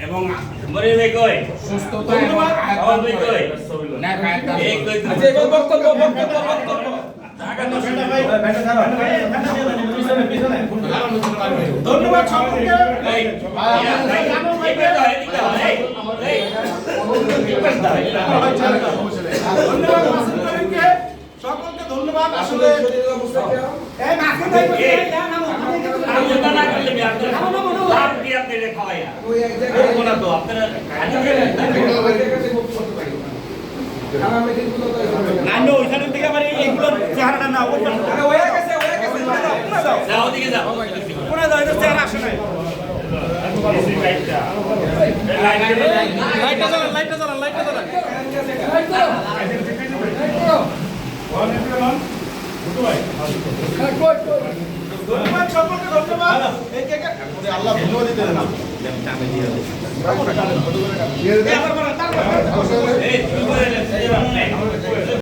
এবং মরে ভাই কই সুস্থতা খাওয়া ভাই কই না খায় এই কই আচ্ছা এবার বক্তব্য ধন্যবাদ সকলকে। ধন্যবাদ মাসুদ করিমকে, সকলকে ধন্যবাদ। আসলে এই মাসুদ ভাই ওইখান থেকে আবার এইগুলো চেহারাটা না হয়ে গেছে কোনে দাও এটা চেহারা আসে নাই। লাইটটা জ্বালান ধন্যবাদ সকলকে ধন্যবাদ। এই কেকে আল্লাহ ধন্যবাদ দিতে না